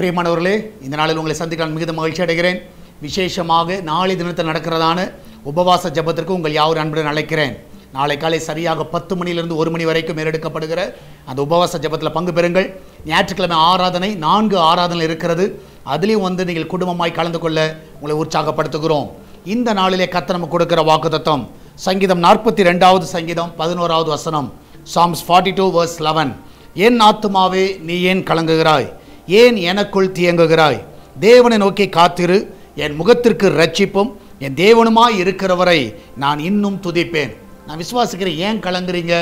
பிரியமானவர்களே, இந்த நாளில் உங்களை சந்திக்க மிகுந்த மகிழ்ச்சி அடைகிறேன். விசேஷமாக நாளை தினத்தில் நடக்கிறதான உபவாச ஜெபத்திற்கு உங்கள் யாவரும் அன்புடன் அழைக்கிறேன். நாளை காலை சரியாக 10 மணியிலிருந்து 1 மணி வரைக்கும் மேலெடுக்கப்படுகிற அந்த உபவாச ஜெபத்தில் பங்கு பெறுங்கள். ஞாயிற்றுக்கிழமை ஆராதனை 4 ஆராதனை இருக்கிறது. அதிலையும் நீங்கள் குடும்பமாய் கலந்து கொள்ள உங்களை உற்சாகப்படுத்துகிறோம். இந்த நாளிலே கர்த்தர் நமக்கு கொடுக்கிற வாக்குத்தத்தம் சங்கீதம் 42வது சங்கீதம் 11வது வசனம், Psalms 42 verse 11. என் ஆத்துமாவே நீ ஏன் கலங்குகிறாய், ஏன் எனக்குள் தியங்குகிறாய்? தேவனை நோக்கி காத்திரு, என் முகத்திற்கு ரட்சிப்பும் என் தேவனுமாய் இருக்கிறவரை நான் இன்னும் துதிப்பேன். நான் விசுவாசிக்கிறேன். ஏன் கலங்குறீங்க,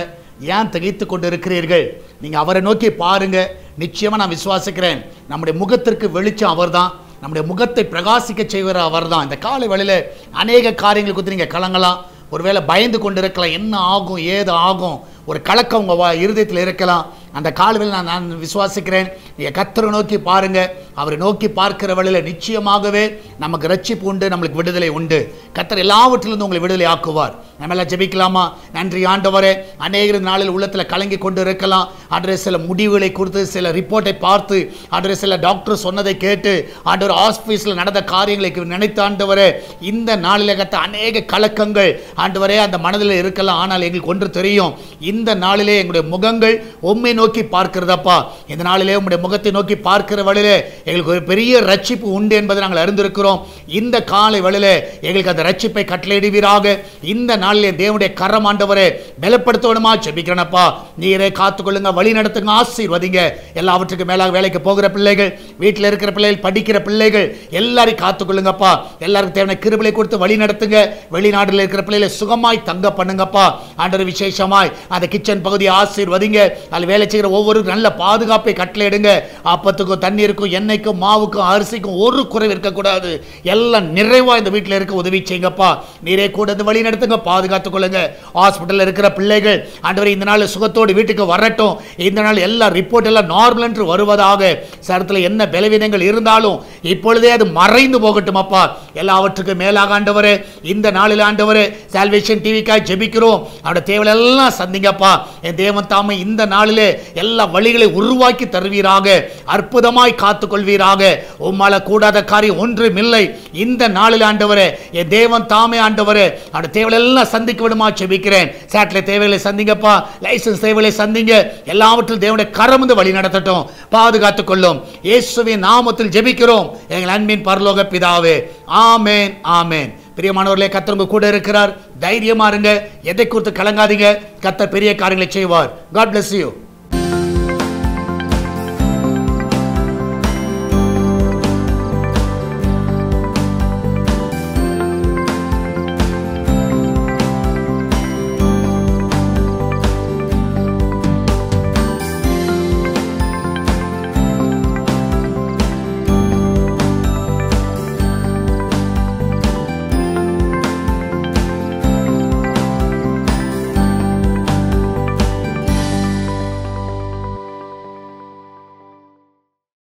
ஏன் திகைத்து கொண்டு இருக்கிறீர்கள்? நீங்கள் அவரை நோக்கி பாருங்க. நிச்சயமாக நான் விசுவாசிக்கிறேன், நம்முடைய முகத்திற்கு வெளிச்சம் அவர் தான், நம்முடைய முகத்தை பிரகாசிக்க செய்கிற அவர் தான். இந்த காலை வேளையில் அநேக காரியங்களை குறித்து நீங்கள் கலங்கலாம். ஒருவேளை பயந்து கொண்டு இருக்கலாம், என்ன ஆகும் ஏது ஆகும், ஒரு கலக்கம் உங்கள் இருதயத்தில் இருக்கலாம். அந்த காலவில் நான் விசுவாசிக்கிறேன், நீங்கள் கர்த்தரை நோக்கி பாருங்கள். அவரை நோக்கி பார்க்கிற வழியில் நிச்சயமாகவே நமக்கு ரட்சிப்பு உண்டு, நம்மளுக்கு விடுதலை உண்டு. கர்த்தர் எல்லாவற்றிலிருந்து உங்களை விடுதலை ஆக்குவார். நம்ம எல்லாம் ஜெபிக்கலாமா? நன்றி ஆண்டவரே. அநேக நாளில் உள்ளத்தில் கலங்கி கொண்டு இருக்கலாம். ஆண்டவரே, சில முடிவுகளை கொடுத்து, சில ரிப்போர்ட்டை பார்த்து, ஆண்டவரே சில டாக்டர் சொன்னதை கேட்டு, ஆண்டவர் ஆஸ்பீஸில் நடந்த காரியங்களை நினைத்து, ஆண்டவரே இந்த நாளில் கத்த அநேக கலக்கங்கள் ஆண்டவரே அந்த மனதில் இருக்கலாம். ஆனால் எங்களுக்கு ஒன்று தெரியும், இந்த நாளிலே எங்களுடைய முகங்கள் உம்மை நோக்கி பார்க்கிறதப்பா. இந்த நாளிலே உம்முடைய முகத்தை நோக்கி பார்க்கிற வழியிலே எங்களுக்கு ஒரு பெரிய ரட்சிப்பு உண்டு என்பதை நாங்கள் அறிந்திருக்கிறோம். இந்த காலை வழியிலே எங்களுக்கு அந்த ரட்சிப்பை கட்டளையிடுவீராக. இந்த நாளிலே தேவனுடைய கரம் ஆண்டவரே பலப்படுத்தணுமா ஜெபிக்கிறேனப்பா. நீரே காத்துக்கொள்ளுங்க, வழி நடத்துங்க, ஆசீர்வதிங்க. எல்லாவற்றுக்கும் மேலாக வேலைக்கு போகிற பிள்ளைகள், வீட்டில் இருக்கிற பிள்ளைகள், படிக்கிற பிள்ளைகள் எல்லாரையும் காத்துக்கொள்ளுங்கப்பா. எல்லாருக்கும் தேவையான கிருபையை கொடுத்து வழி நடத்துங்க. வெளிநாட்டில் இருக்கிற பிள்ளைகளை சுகமாய் தங்க பண்ணுங்கப்பா. ஆண்டவர் விசேஷமாய் அந்த கிச்சன் பகுதியை ஆசீர்வதிங்க. அதில் வேலை செய்கிற ஒவ்வொரு நல்ல பாதுகாப்பை கட்டளையிடுங்க. அப்பத்துக்கும் தண்ணீருக்கும் எண்ணெய்க்கும் மாவுக்கும் அரிசிக்கும் ஒரு குறைவு இருக்கக்கூடாது. எல்லாம் நிறைவா இந்த வீட்டில் இருக்க உதவி செய்யுங்கப்பா. நீரே கூட வழி நடத்துங்க, பாதுகாத்துக் கொள்ளுங்க. ஹாஸ்பிட்டலில் இருக்கிற பிள்ளைகள் ஆண்டவரே இந்த நாள் சுகத்தோடு வீட்டுக்கு வரட்டும். இந்த நாள் எல்லா ரிப்போர்ட் எல்லாம் நார்மல் என்று வருவதாக. சரத்தில் என்ன பலவீனங்கள் இருந்தாலும் இப்பொழுதே அது மறைந்து போகட்டும் அப்பா. எல்லாவற்றுக்கும் மேலாக ஆண்டவரே இந்த நாளில் ஆண்டவரே சால்வேஷன் டிவிக்காய் ஜெபிக்கிறோம். அவருடைய தேவைகள் எல்லாம் சந்திங்கப்பா. என் தேவன் தாமே இந்த நாளிலே எல்லா வழிகளை உருவாக்கி தருவீராக. அற்புதமாய் காத்துக்கொள்வீராக. உம்மால கூடாத காரியம் ஒன்றும் இல்லை. இந்த நாளில் ஆண்டவரே என் தேவன் தாமே ஆண்டவரே அவருடைய தேவைகள் எல்லாம் சந்திக்க விடுமா ஜெபிக்கிறேன். சேட்டலைட் தேவைகளை சந்திங்கப்பா, லைசன்ஸ் தேவைகளை சந்திங்க. எல்லாவற்றிலும் தேவனுடைய கரம் வழி நடத்தட்டும், பாதுகாத்துக் கொள்ளும். இயேசுவின் நாமத்தில் ஜெபிக்கிறோம் எங்கள் அன்பின் பரலோக பிதாவே. ஆமென், ஆமென். பிரியமானவர்களே, கர்த்தர் உங்க கூட இருக்கிறார். தைரியமா இருங்க, எதை குறித்து கலங்காதீங்க. கர்த்தர் பெரிய காரியங்களை செய்வார். God bless you.